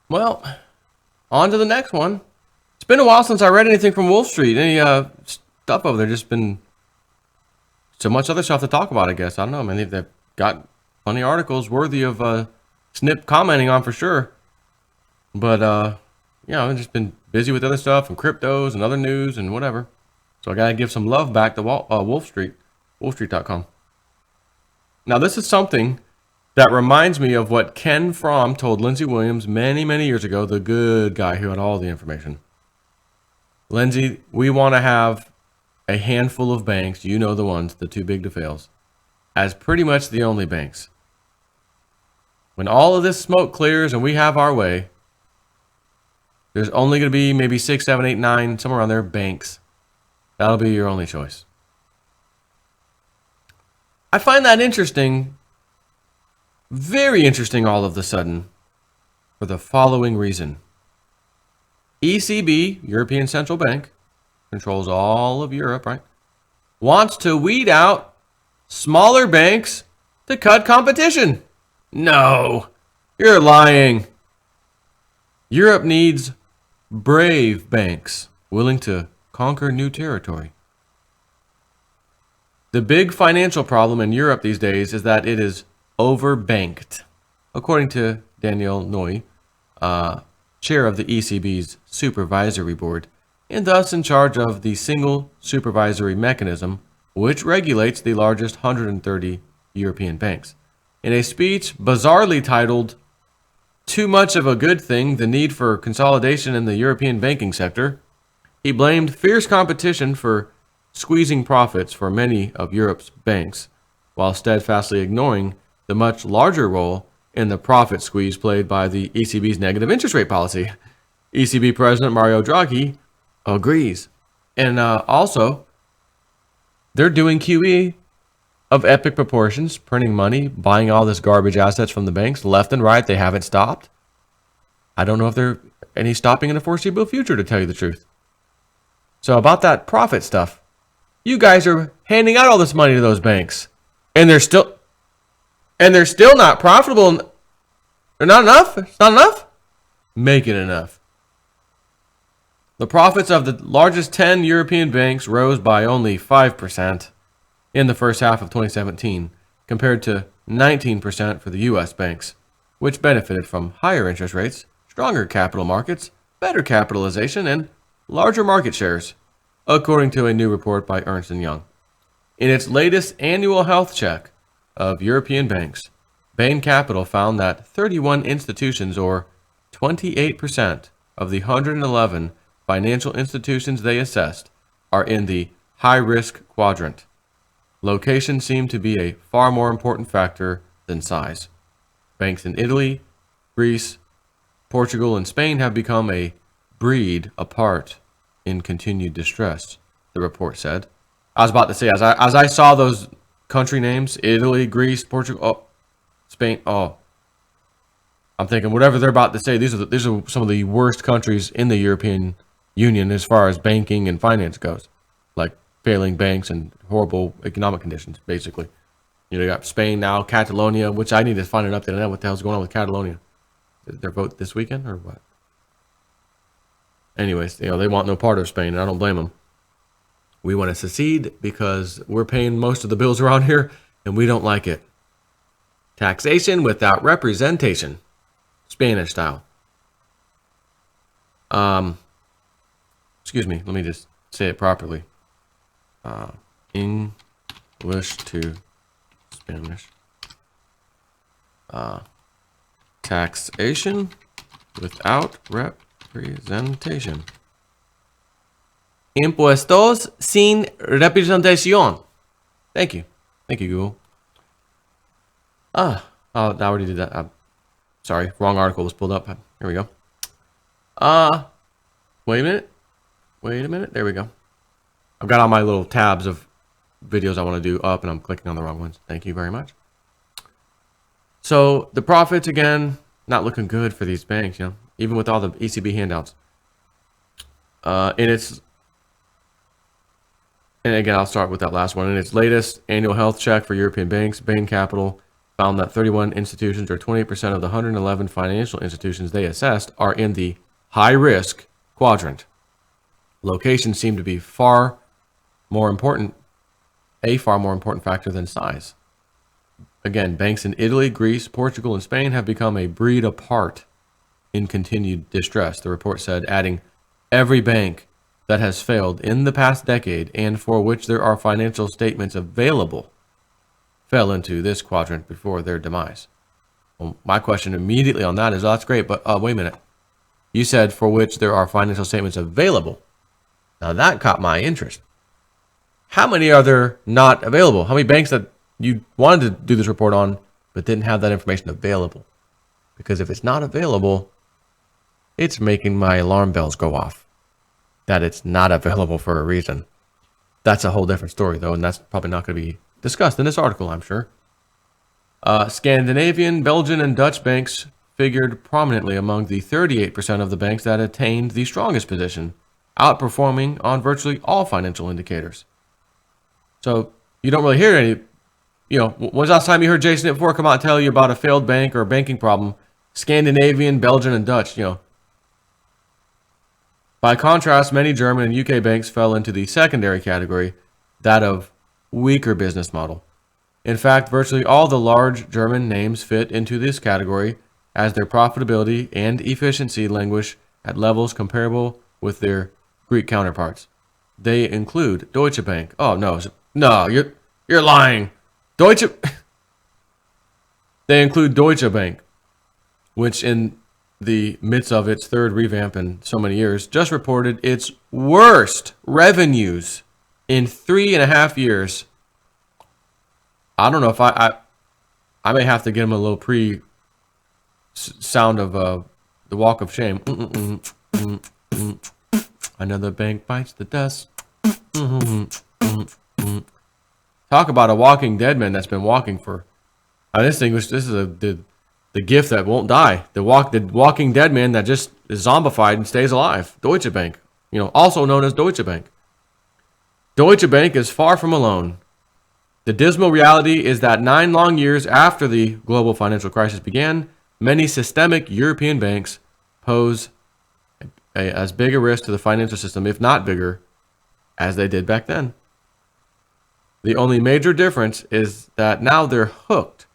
Well, on to the next one. It's been a while since I read anything from Wolf Street. Any stuff over there? Just been so much other stuff to talk about, I guess. I don't know, man. They've got plenty of articles worthy of Snip commenting on for sure. But, I've just been busy with other stuff and cryptos and other news and whatever. So I got to give some love back to Wolf Street, wolfstreet.com. Now, this is something that reminds me of what Ken Fromm told Lindsey Williams many, many years ago, the good guy who had all the information. Lindsey, we want to have a handful of banks, you know the ones, the too big to fails, as pretty much the only banks. When all of this smoke clears and we have our way, there's only going to be maybe 6, 7, 8, 9, somewhere around there, banks. That'll be your only choice. I find that interesting, very interesting all of a sudden, for the following reason. ECB, European Central Bank, controls all of Europe, right? Wants to weed out smaller banks to cut competition. No, you're lying. Europe needs brave banks willing to conquer new territory. The big financial problem in Europe these days is that it is overbanked, according to Daniel Noy, chair of the ECB's supervisory board, and thus in charge of the single supervisory mechanism, which regulates the largest 130 European banks. In a speech bizarrely titled, "Too Much of a Good Thing, the Need for Consolidation in the European Banking Sector," he blamed fierce competition for squeezing profits for many of Europe's banks, while steadfastly ignoring the much larger role in the profit squeeze played by the ECB's negative interest rate policy. ECB President Mario Draghi agrees. And also, they're doing QE of epic proportions, printing money, buying all this garbage assets from the banks left and right. They haven't stopped. I don't know if there any stopping in the foreseeable future, to tell you the truth. So about that profit stuff, you guys are handing out all this money to those banks, and they're still not profitable. They're not enough. It's not enough. Make it enough. The profits of the largest 10 European banks rose by only 5% in the first half of 2017, compared to 19% for the U.S. banks, which benefited from higher interest rates, stronger capital markets, better capitalization, and larger market shares, according to a new report by Ernst & Young. In its latest annual health check of European banks, Bain Capital found that 31 institutions, or 28% of the 111 financial institutions they assessed, are in the high-risk quadrant. Location seemed to be a far more important factor than size. Banks in Italy, Greece, Portugal, and Spain have become a breed apart in continued distress, the report said. I was about to say, as I saw those country names, Italy, Greece, Portugal, Spain, I'm thinking whatever they're about to say, these are some of the worst countries in the European Union as far as banking and finance goes. Like failing banks and horrible economic conditions, basically. You got Spain now, Catalonia, which I need to find an update on that. What the hell's going on with Catalonia? Is their vote this weekend or what? Anyways, they want no part of Spain, and I don't blame them. We want to secede because we're paying most of the bills around here, and we don't like it. Taxation without representation. Spanish style. Excuse me, let me just say it properly. English to Spanish. Taxation without representation. Impuestos sin representación. Thank you, Google. I already did that. Sorry, wrong article was pulled up. Here we go. Wait a minute. There we go. I've got all my little tabs of videos I want to do up, and I'm clicking on the wrong ones. Thank you very much. So the profits, again, not looking good for these banks, even with all the ECB handouts. And again, I'll start with that last one. In its latest annual health check for European banks, Bain Capital found that 31 institutions, or 28% of the 111 financial institutions they assessed, are in the high-risk quadrant. Location seemed to be a far more important factor than size. Again, banks in Italy, Greece, Portugal, and Spain have become a breed apart in continued distress, the report said, adding, every bank that has failed in the past decade and for which there are financial statements available fell into this quadrant before their demise. Well, my question immediately on that is, oh, that's great, but wait a minute. You said for which there are financial statements available. Now that caught my interest. How many are there not available? How many banks that you wanted to do this report on but didn't have that information available? Because if it's not available, it's making my alarm bells go off that it's not available for a reason. That's a whole different story, though, and that's probably not going to be discussed in this article, I'm sure. Scandinavian, Belgian, and Dutch banks figured prominently among the 38% of the banks that attained the strongest position, outperforming on virtually all financial indicators. So you don't really hear any, when's the last time you heard Jason at 4 come out and tell you about a failed bank or a banking problem? Scandinavian, Belgian, and Dutch, By contrast, many German and UK banks fell into the secondary category, that of weaker business model. In fact, virtually all the large German names fit into this category, as their profitability and efficiency languish at levels comparable with their Greek counterparts. They include Deutsche Bank. Oh, no, you're lying. They include Deutsche Bank, which in the midst of its third revamp in so many years, just reported its worst revenues in 3.5 years. I don't know if I may have to give him a little sound of the walk of shame. Another bank bites the dust. Talk about a walking dead man that's been walking for. This is the gift that won't die. The walking dead man that just is zombified and stays alive. Deutsche Bank, also known as Deutsche Bank. Deutsche Bank is far from alone. The dismal reality is that 9 long years after the global financial crisis began, many systemic European banks pose as big a risk to the financial system, if not bigger, as they did back then. The only major difference is that now they're hooked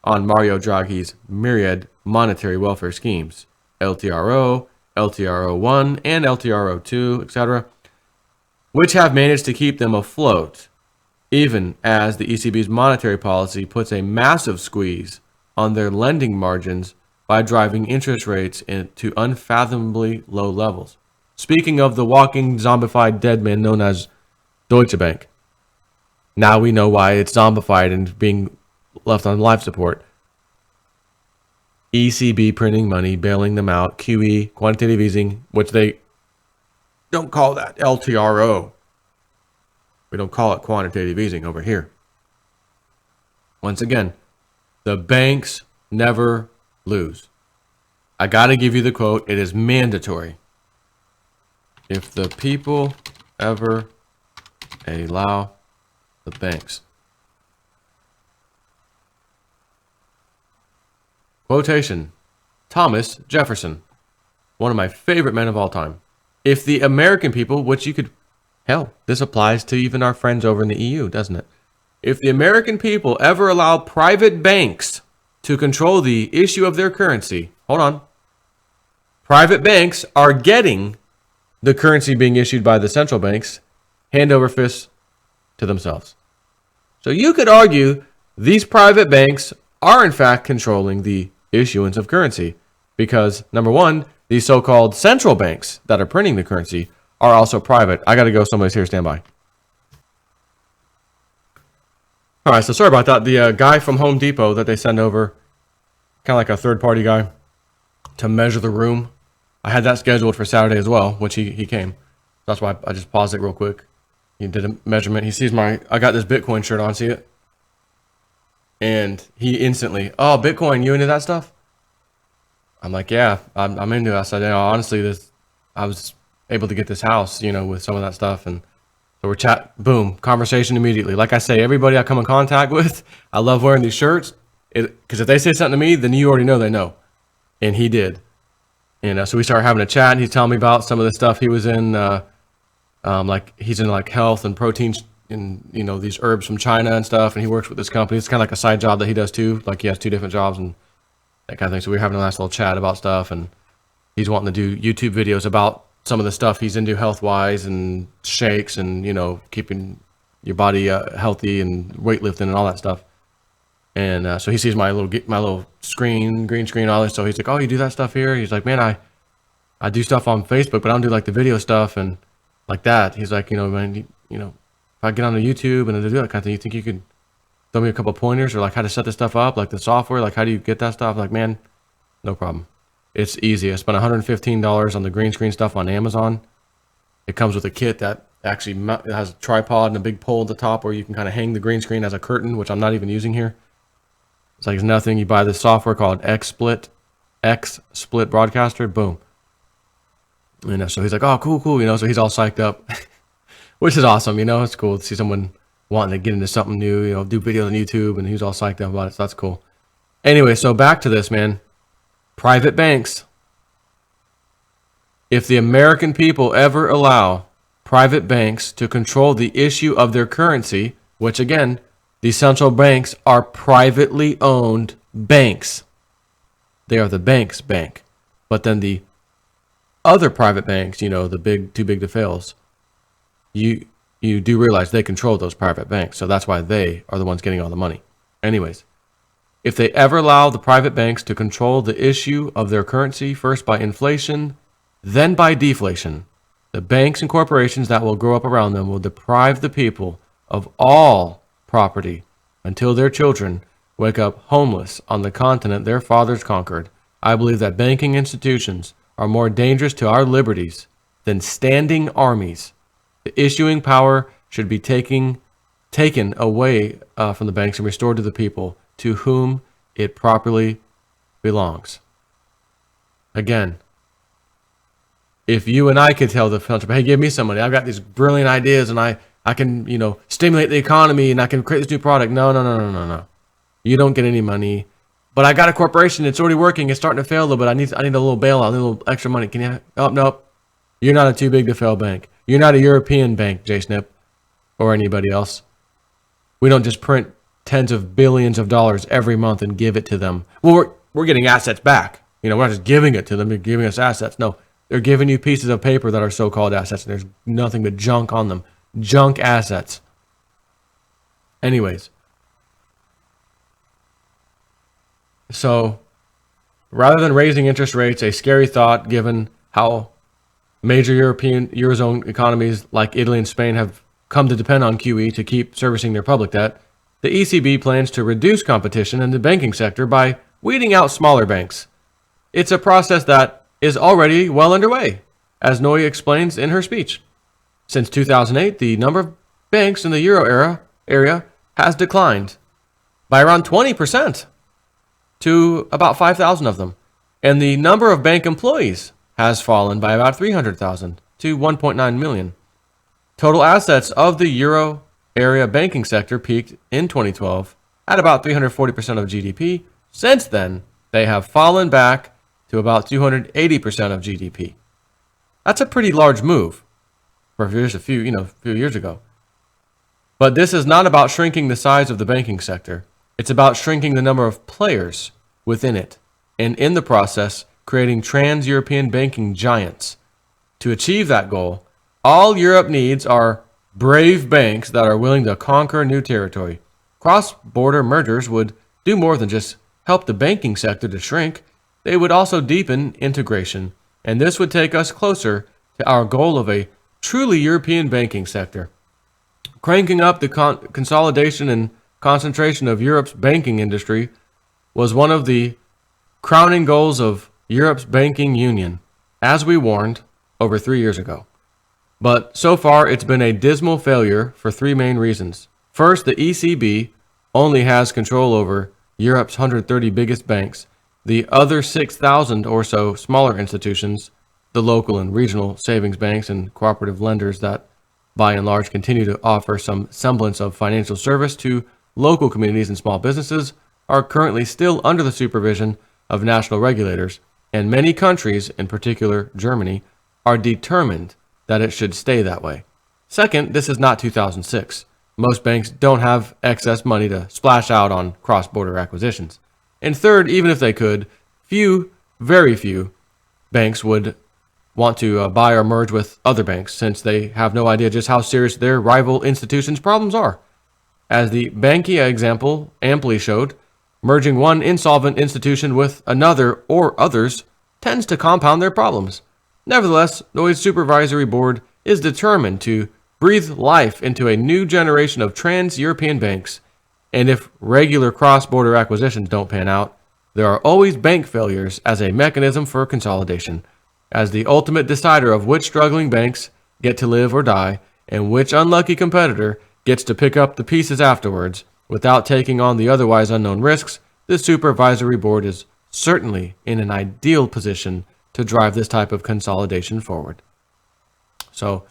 on Mario Draghi's myriad monetary welfare schemes, LTRO, LTRO1, and LTRO2, etc., which have managed to keep them afloat, even as the ECB's monetary policy puts a massive squeeze on their lending margins by driving interest rates into unfathomably low levels. Speaking of the walking, zombified dead man known as Deutsche Bank, now we know why it's zombified and being left on life support. ECB printing money, bailing them out, QE, quantitative easing, which they don't call that LTRO. We don't call it quantitative easing over here. Once again, the banks never lose. I got to give you the quote. It is mandatory. If the people ever allow the banks. Quotation. Thomas Jefferson, one of my favorite men of all time. If the American people, which you could, hell, this applies to even our friends over in the EU, doesn't it? If the American people ever allow private banks to control the issue of their currency, hold on. Private banks are getting the currency being issued by the central banks hand over fist to themselves. So you could argue these private banks are in fact controlling the issuance of currency because, number one, these so-called central banks that are printing the currency are also private. I got to go. Somebody's here. Stand by. All right, so sorry about that. The guy from Home Depot that they send over, kind of like a third-party guy, to measure the room. I had that scheduled for Saturday as well, which he came. That's why I just paused it real quick. He did a measurement. He sees I got this Bitcoin shirt on, see it? And he instantly, oh, Bitcoin, you into that stuff? I'm like, yeah, I'm into it. I said, honestly, I was able to get this house, with some of that stuff. And so we're boom, conversation immediately. Like I say, everybody I come in contact with, I love wearing these shirts. Because if they say something to me, then you already know they know. And he did. And so we started having a chat, and he's telling me about some of the stuff he was in, like he's in like health and proteins and, you know, these herbs from China and stuff. And he works with this company. It's kind of like a side job that he does too. Like he has 2 different jobs and that kind of thing. So we were having a nice little chat about stuff, and he's wanting to do YouTube videos about some of the stuff he's into health-wise and shakes and, you know, keeping your body healthy and weightlifting and all that stuff. And so he sees my little screen, green screen, all this. So he's like, "Oh, you do that stuff here?" He's like, "Man, I do stuff on Facebook, but I don't do like the video stuff and like that." He's like, "You know, man, you know, if I get on the YouTube and I do that kind of thing, you think you could throw me a couple pointers or like how to set this stuff up, like the software, like how do you get that stuff?" I'm like, "Man, no problem. It's easy. I spent $115 on the green screen stuff on Amazon. It comes with a kit that actually has a tripod and a big pole at the top where you can kind of hang the green screen as a curtain, which I'm not even using here. It's like it's nothing. You buy this software called XSplit Broadcaster. Boom. You know, so he's like, "Oh, cool. You know, so he's all psyched up, which is awesome. You know, it's cool to see someone wanting to get into something new, you know, do videos on YouTube, and he's all psyched up about it. So that's cool. Anyway, so back to this, man. Private banks. If the American people ever allow private banks to control the issue of their currency, which again, the central banks are privately owned banks. They are the bank's bank. But then the other private banks, you know, the big, too big to fails, you do realize they control those private banks. So that's why they are the ones getting all the money. Anyways, if they ever allow the private banks to control the issue of their currency, first by inflation, then by deflation, the banks and corporations that will grow up around them will deprive the people of all property until their children wake up homeless on the continent their fathers conquered. I believe that banking institutions are more dangerous to our liberties than standing armies. The issuing power should be taken away from the banks and restored to the people to whom it properly belongs. Again, if you and I could tell the central bank, "Hey, give me some money. I've got these brilliant ideas and I can, you know, stimulate the economy and I can create this new product." No. You don't get any money. "But I got a corporation. It's already working. It's starting to fail a little bit. I need a little bailout, a little extra money. Can you?" "Oh, nope. You're not a too big to fail bank. You're not a European bank, JSNIP, or anybody else. We don't just print tens of billions of dollars every month and give it to them. Well, we're getting assets back. You know, we're not just giving it to them. They're giving us assets. No, they're giving you pieces of paper that are so-called assets, and there's nothing but junk on them. Junk assets." Anyways, so rather than raising interest rates, a scary thought given how major European Eurozone economies like Italy and Spain have come to depend on QE to keep servicing their public debt, the ECB plans to reduce competition in the banking sector by weeding out smaller banks. It's a process that is already well underway, as Noy explains in her speech. Since 2008, the number of banks in the euro area has declined by around 20% to about 5,000 of them, and the number of bank employees has fallen by about 300,000 to 1.9 million. Total assets of the euro area banking sector peaked in 2012 at about 340% of GDP. Since then, they have fallen back to about 280% of GDP. That's a pretty large move for just a few years ago. But this is not about shrinking the size of the banking sector. It's about shrinking the number of players within it, and in the process, creating trans-European banking giants. To achieve that goal, all Europe needs are brave banks that are willing to conquer new territory. Cross-border mergers would do more than just help the banking sector to shrink. They would also deepen integration, and this would take us closer to our goal of a truly European banking sector. Cranking up the consolidation and concentration of Europe's banking industry was one of the crowning goals of Europe's banking union, as we warned over 3 years ago. But so far, it's been a dismal failure for 3 main reasons. First, the ECB only has control over Europe's 130 biggest banks. The other 6,000 or so smaller institutions, the local and regional savings banks and cooperative lenders that, by and large, continue to offer some semblance of financial service to local communities and small businesses, are currently still under the supervision of national regulators, and many countries, in particular Germany, are determined that it should stay that way. Second, this is not 2006. Most banks don't have excess money to splash out on cross-border acquisitions. And third, even if they could, very few banks would want to buy or merge with other banks, since they have no idea just how serious their rival institutions' problems are. As the Bankia example amply showed, merging one insolvent institution with another or others tends to compound their problems. Nevertheless, Noi's supervisory board is determined to breathe life into a new generation of trans-European banks, and if regular cross-border acquisitions don't pan out, there are always bank failures as a mechanism for consolidation. As the ultimate decider of which struggling banks get to live or die, and which unlucky competitor gets to pick up the pieces afterwards without taking on the otherwise unknown risks, the supervisory board is certainly in an ideal position to drive this type of consolidation forward. So,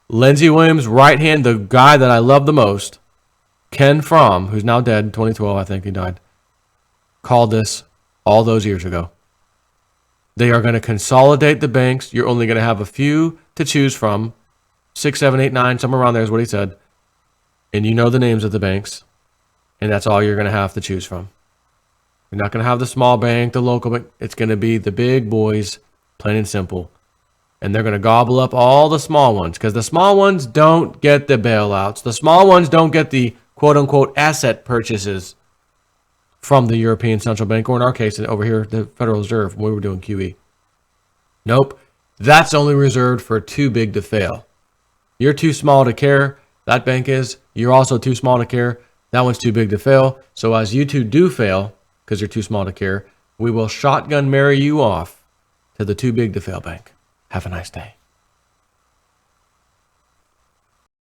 Lindsey Williams' right hand, the guy that I love the most, Ken Fromm, who's now dead, 2012 I think he died, called this all those years ago. They are going to consolidate the banks. You're only going to have a few to choose from. 6, 7, 8, 9, somewhere around there is what he said. And you know the names of the banks. And that's all you're going to have to choose from. You're not going to have the small bank, the local bank. It's going to be the big boys, plain and simple. And they're going to gobble up all the small ones, because the small ones don't get the bailouts. The small ones don't get the quote-unquote asset purchases from the European Central Bank, or in our case, over here, the Federal Reserve, when we were doing QE. Nope. That's only reserved for too big to fail. You're too small to care. That bank is. You're also too small to care. That one's too big to fail. So as you two do fail, because you're too small to care, we will shotgun marry you off to the too big to fail bank. Have a nice day.